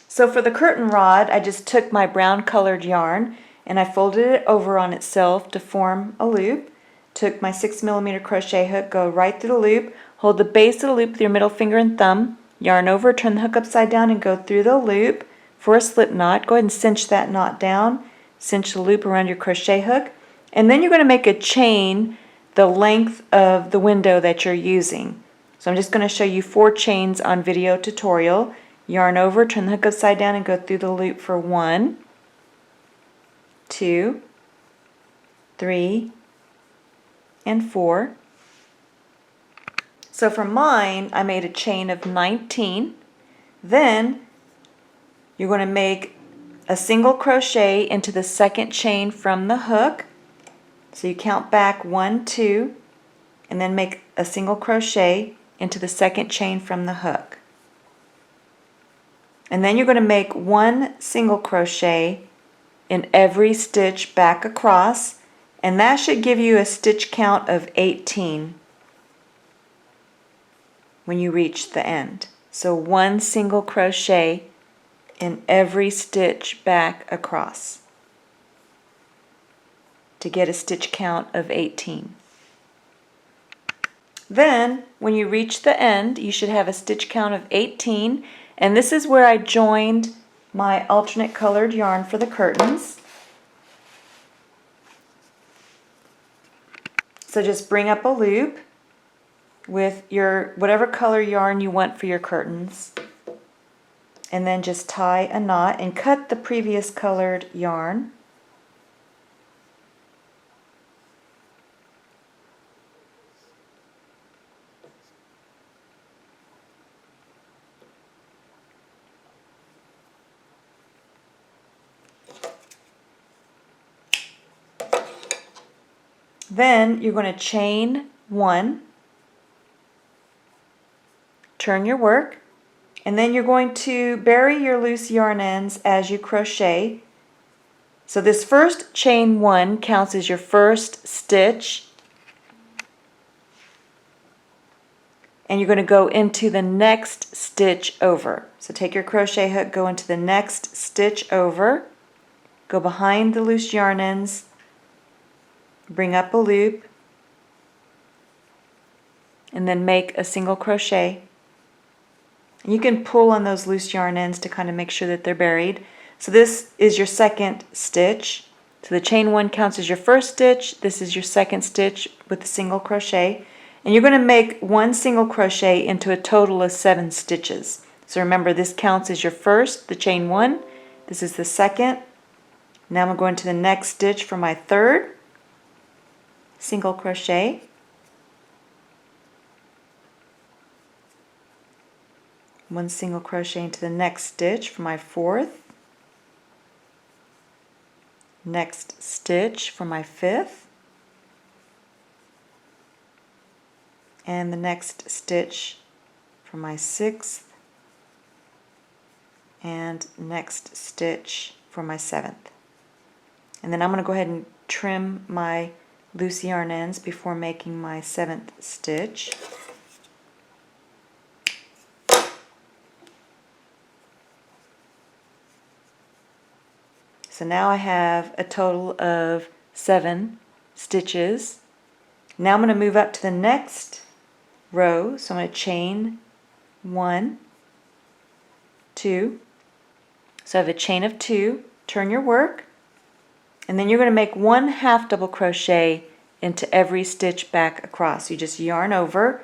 So for the curtain rod, I just took my brown colored yarn and I folded it over on itself to form a loop. Took my 6mm crochet hook, go right through the loop, hold the base of the loop with your middle finger and thumb, yarn over, turn the hook upside down and go through the loop for a slip knot. Go ahead and cinch that knot down, cinch the loop around your crochet hook, and then you're going to make a chain the length of the window that you're using. So I'm just going to show you 4 chains on video tutorial. Yarn over, turn the hook upside down and go through the loop for 1, 2, 3, and 4. So for mine, I made a chain of 19. Then you're going to make a single crochet into the second chain from the hook. So you count back 1, 2, and then make a single crochet into the second chain from the hook. And then you're going to make 1 single crochet in every stitch back across, and that should give you a stitch count of 18 when you reach the end. So 1 single crochet in every stitch back across to get a stitch count of 18. Then when you reach the end, you should have a stitch count of 18, and this is where I joined my alternate colored yarn for the curtains. So just bring up a loop with your whatever color yarn you want for your curtains, and then just tie a knot and cut the previous colored yarn. Then you're going to chain 1, turn your work, and then you're going to bury your loose yarn ends as you crochet. So this first chain 1 counts as your first stitch, and you're going to go into the next stitch over. So take your crochet hook, go into the next stitch over, go behind the loose yarn ends, bring up a loop, and then make a single crochet. And you can pull on those loose yarn ends to kind of make sure that they're buried. So this is your second stitch. So the chain 1 counts as your first stitch. This is your second stitch with a single crochet. And you're going to make 1 single crochet into a total of 7 stitches. So remember, this counts as your first, the chain 1. This is the second. Now I'm going to the next stitch for my third. Single crochet, one single crochet into the next stitch for my fourth, next stitch for my fifth, and the next stitch for my sixth, and next stitch for my seventh. And then I'm going to go ahead and trim my loose yarn ends before making my seventh stitch. So now I have a total of 7 stitches. Now I'm going to move up to the next row. So I'm going to chain 1, 2. So I have a chain of 2. Turn your work. And then you're going to make 1 half double crochet into every stitch back across. You just yarn over,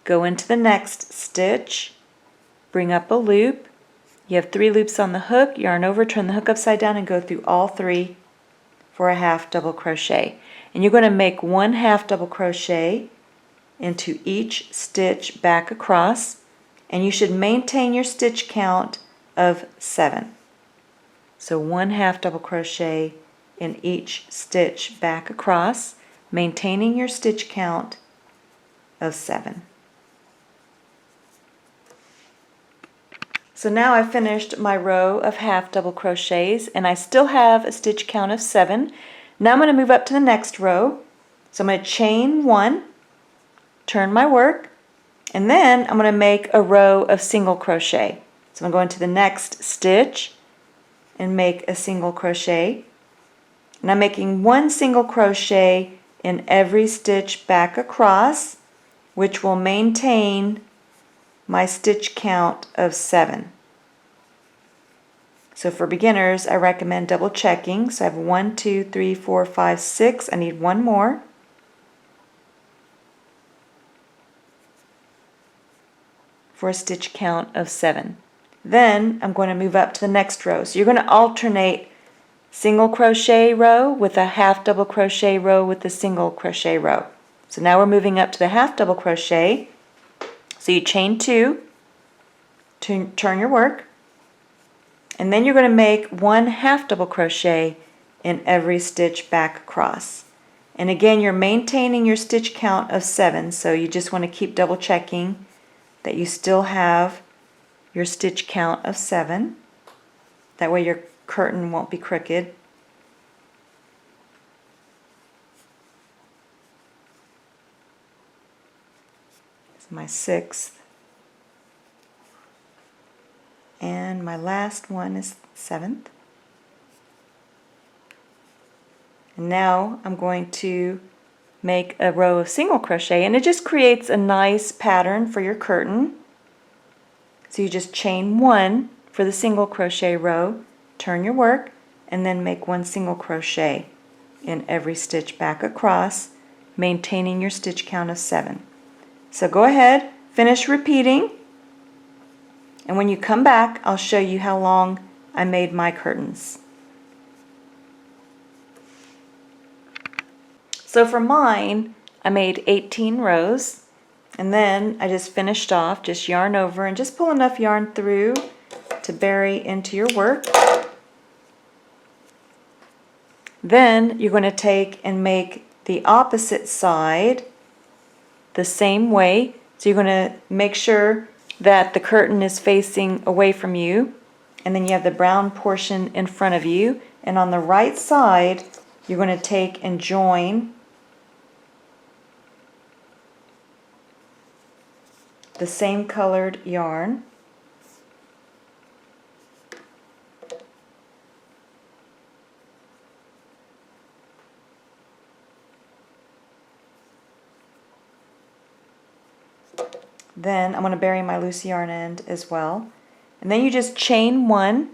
go into the next stitch, bring up a loop. You have 3 loops on the hook, yarn over, turn the hook upside down, and go through all 3 for a half double crochet. And you're going to make 1 half double crochet into each stitch back across, and you should maintain your stitch count of 7. So 1 half double crochet in each stitch back across, maintaining your stitch count of 7. So now I've finished my row of half double crochets, and I still have a stitch count of 7. Now I'm going to move up to the next row. So I'm going to chain 1, turn my work, and then I'm going to make a row of single crochet. So I'm going to go into the next stitch and make a single crochet. And I'm making 1 single crochet in every stitch back across, which will maintain my stitch count of 7. So for beginners, I recommend double checking. So I have 1, 2, 3, 4, 5, 6. I need 1 more. For a stitch count of 7. Then I'm going to move up to the next row. So you're going to alternate single crochet row with a half double crochet row with a single crochet row. So now we're moving up to the half double crochet. So you chain 2, turn your work, and then you're going to make 1 half double crochet in every stitch back across. And again, you're maintaining your stitch count of 7, so you just want to keep double checking that you still have your stitch count of 7. That way your curtain won't be crooked. My 6th, and my last one is 7th. And now I'm going to make a row of single crochet, and it just creates a nice pattern for your curtain. So you just chain 1 for the single crochet row, turn your work, and then make 1 single crochet in every stitch back across, maintaining your stitch count of 7. So go ahead, finish repeating, and when you come back, I'll show you how long I made my curtains. So for mine, I made 18 rows, and then I just finished off, just yarn over and just pull enough yarn through to bury into your work. Then you're going to take and make the opposite side the same way. So you're going to make sure that the curtain is facing away from you, and then you have the brown portion in front of you, and on the right side you're going to take and join the same colored yarn. Then I'm going to bury my loose yarn end as well. And then you just chain 1,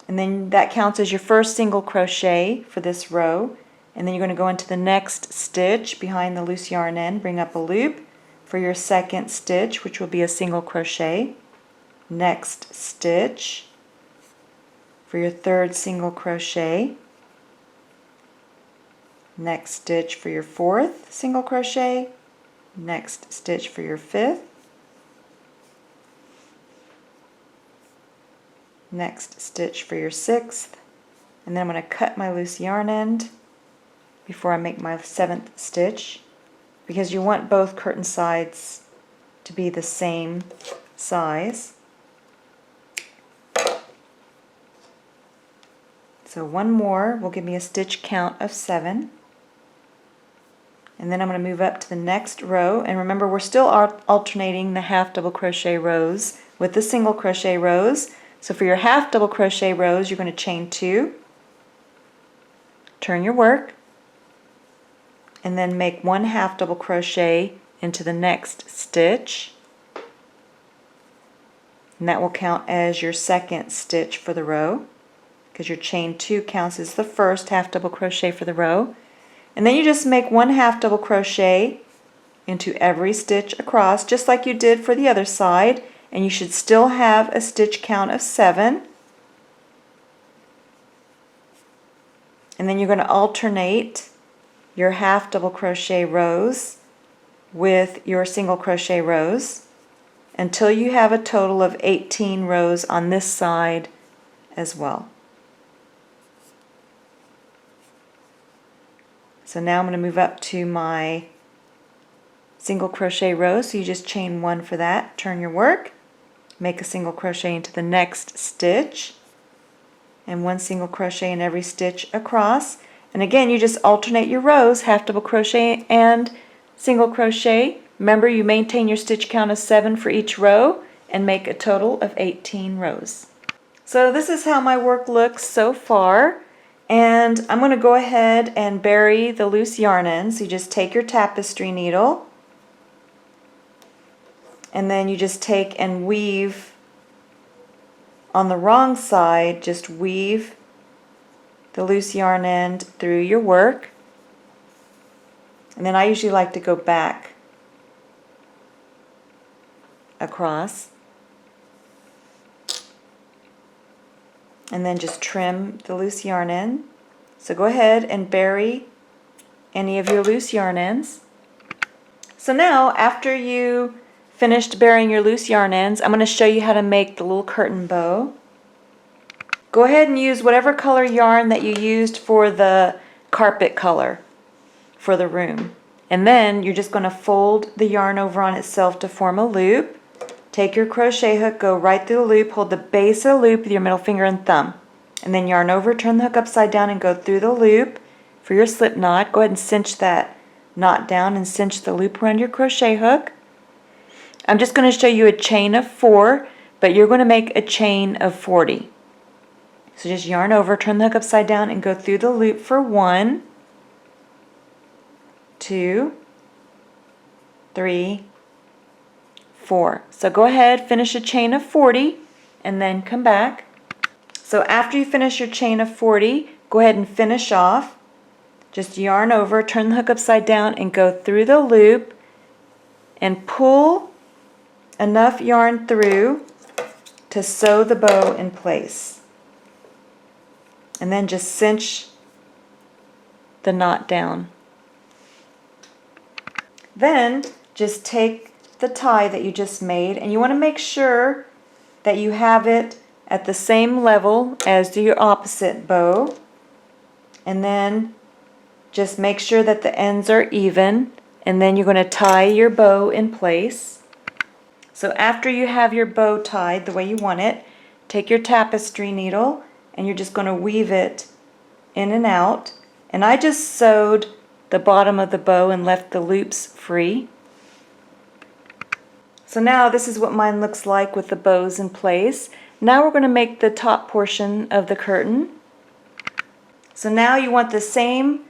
and then that counts as your first single crochet for this row. And then you're going to go into the next stitch behind the loose yarn end, bring up a loop for your second stitch, which will be a single crochet. Next stitch for your third single crochet. Next stitch for your fourth single crochet. Next stitch for your fifth, next stitch for your 6th, and then I'm going to cut my loose yarn end before I make my 7th stitch, because you want both curtain sides to be the same size. So one more will give me a stitch count of 7. And then I'm going to move up to the next row, and remember we're still alternating the half double crochet rows with the single crochet rows. So for your half double crochet rows, you're going to chain 2, turn your work, and then make 1 half double crochet into the next stitch, and that will count as your 2nd stitch for the row, because your chain 2 counts as the first half double crochet for the row. And then you just make 1 half double crochet into every stitch across, just like you did for the other side, and you should still have a stitch count of 7. And then you're going to alternate your half double crochet rows with your single crochet rows until you have a total of 18 rows on this side as well. So now I'm going to move up to my single crochet row, so you just chain 1 for that, turn your work, make a single crochet into the next stitch, and 1 single crochet in every stitch across. And again, you just alternate your rows, half double crochet and single crochet. Remember, you maintain your stitch count of 7 for each row and make a total of 18 rows. So this is how my work looks so far. And I'm going to go ahead and bury the loose yarn ends. So you just take your tapestry needle, and then you just take and weave on the wrong side, just weave the loose yarn end through your work. And then I usually like to go back across, and then just trim the loose yarn end. So go ahead and bury any of your loose yarn ends. So now, after you finished burying your loose yarn ends, I'm going to show you how to make the little curtain bow. Go ahead and use whatever color yarn that you used for the carpet color for the room. And then you're just going to fold the yarn over on itself to form a loop. Take your crochet hook, go right through the loop, hold the base of the loop with your middle finger and thumb. And then yarn over, turn the hook upside down and go through the loop for your slip knot. Go ahead and cinch that knot down and cinch the loop around your crochet hook. I'm just going to show you a chain of 4, but you're going to make a chain of 40. So just yarn over, turn the hook upside down and go through the loop for 1, 2, 3, 4. So go ahead, finish a chain of 40, and then come back. So after you finish your chain of 40, go ahead and finish off. Just yarn over, turn the hook upside down, and go through the loop, and pull enough yarn through to sew the bow in place. And then just cinch the knot down. Then just take the tie that you just made, and you want to make sure that you have it at the same level as your opposite bow, and then just make sure that the ends are even, and then you're going to tie your bow in place. So after you have your bow tied the way you want it, take your tapestry needle and you're just going to weave it in and out. And I just sewed the bottom of the bow and left the loops free. So now this is what mine looks like with the bows in place. Now we're going to make the top portion of the curtain. So now you want the same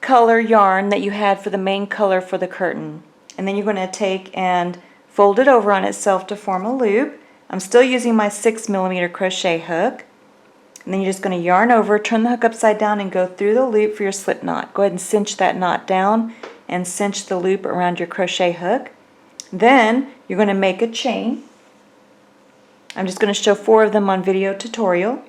color yarn that you had for the main color for the curtain. And then you're going to take and fold it over on itself to form a loop. I'm still using my 6mm crochet hook. And then you're just going to yarn over, turn the hook upside down, and go through the loop for your slip knot. Go ahead and cinch that knot down and cinch the loop around your crochet hook. Then you're going to make a chain. I'm just going to show 4 of them on video tutorial.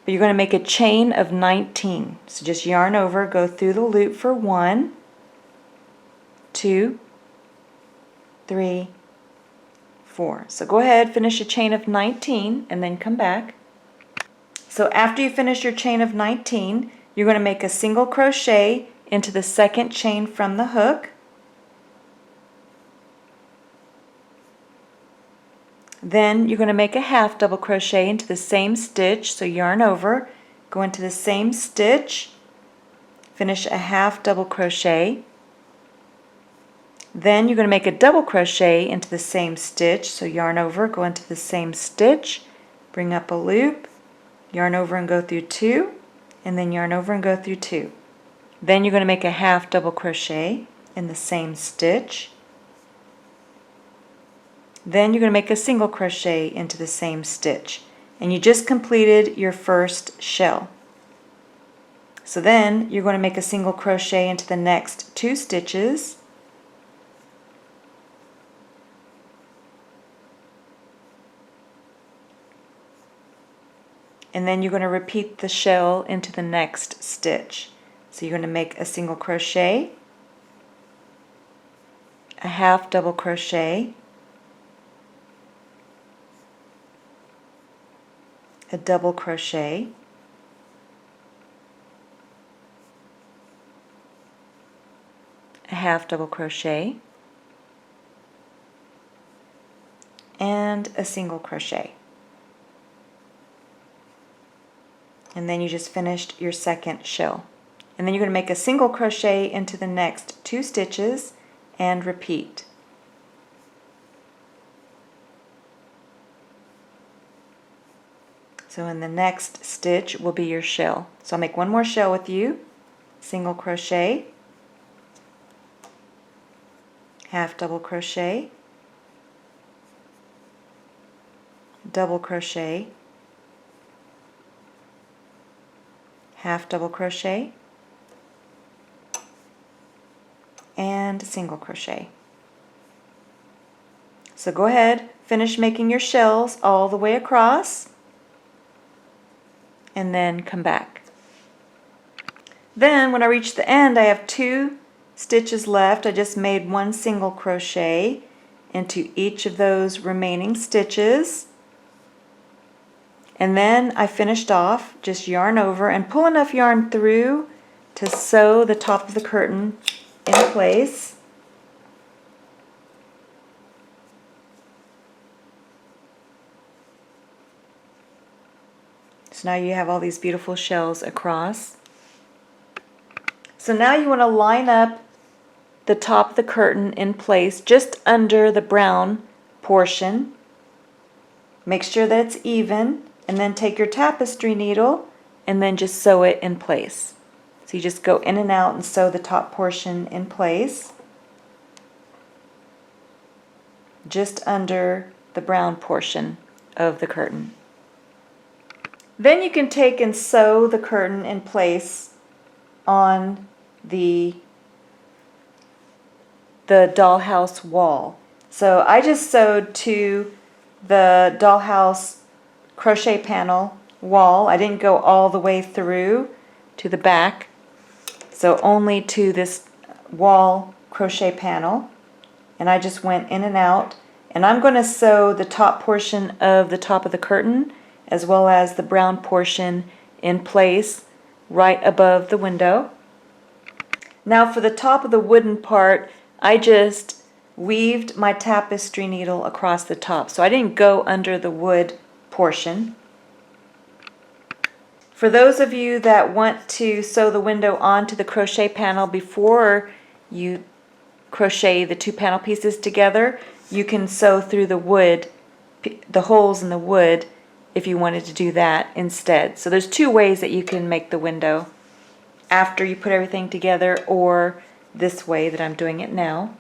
But you're going to make a chain of 19. So just yarn over, go through the loop for 1, 2, 3, 4. So go ahead, finish a chain of 19 and then come back. So after you finish your chain of 19, you're going to make a single crochet into the second chain from the hook. Then you're going to make a half double crochet into the same stitch, so yarn over, go into the same stitch, finish a half double crochet. Then you're going to make a double crochet into the same stitch, so yarn over, go into the same stitch, bring up a loop, yarn over and go through 2, and then yarn over and go through 2. Then you're going to make a half double crochet in the same stitch. Then you're going to make a single crochet into the same stitch, and you just completed your first shell. So then you're going to make a single crochet into the next 2 stitches, and then you're going to repeat the shell into the next stitch. So you're going to make a single crochet, a half double crochet, a double crochet, a half double crochet, and a single crochet. And then you just finished your second shell. And then you're going to make a single crochet into the next 2 stitches and repeat. So in the next stitch will be your shell. So I'll make one more shell with you, single crochet, half double crochet, double crochet, half double crochet, and single crochet. So go ahead, finish making your shells all the way across, and then come back. Then when I reach the end, I have 2 stitches left. I just made 1 single crochet into each of those remaining stitches. And then I finished off, just yarn over and pull enough yarn through to sew the top of the curtain in place. So now you have all these beautiful shells across. So now you want to line up the top of the curtain in place just under the brown portion. Make sure that it's even, and then take your tapestry needle and then just sew it in place. So you just go in and out and sew the top portion in place just under the brown portion of the curtain. Then you can take and sew the curtain in place on the dollhouse wall. So I just sewed to the dollhouse crochet panel wall. I didn't go all the way through to the back, so only to this wall crochet panel, and I just went in and out, and I'm going to sew the top portion of the top of the curtain as well as the brown portion in place right above the window. Now for the top of the wooden part, I just weaved my tapestry needle across the top, so I didn't go under the wood portion. For those of you that want to sew the window onto the crochet panel before you crochet the 2 panel pieces together, you can sew through the wood, the holes in the wood, if you wanted to do that instead. So there's 2 ways that you can make the window: after you put everything together, or this way that I'm doing it now,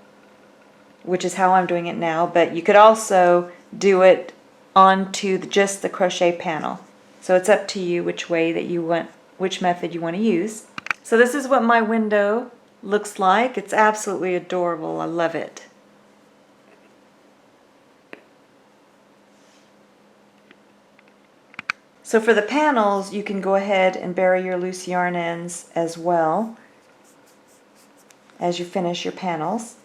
which is how I'm doing it now, but you could also do it onto just the crochet panel. So it's up to you which way that you want, which method you want to use. So this is what my window looks like. It's absolutely adorable. I love it. So for the panels, you can go ahead and bury your loose yarn ends as well as you finish your panels.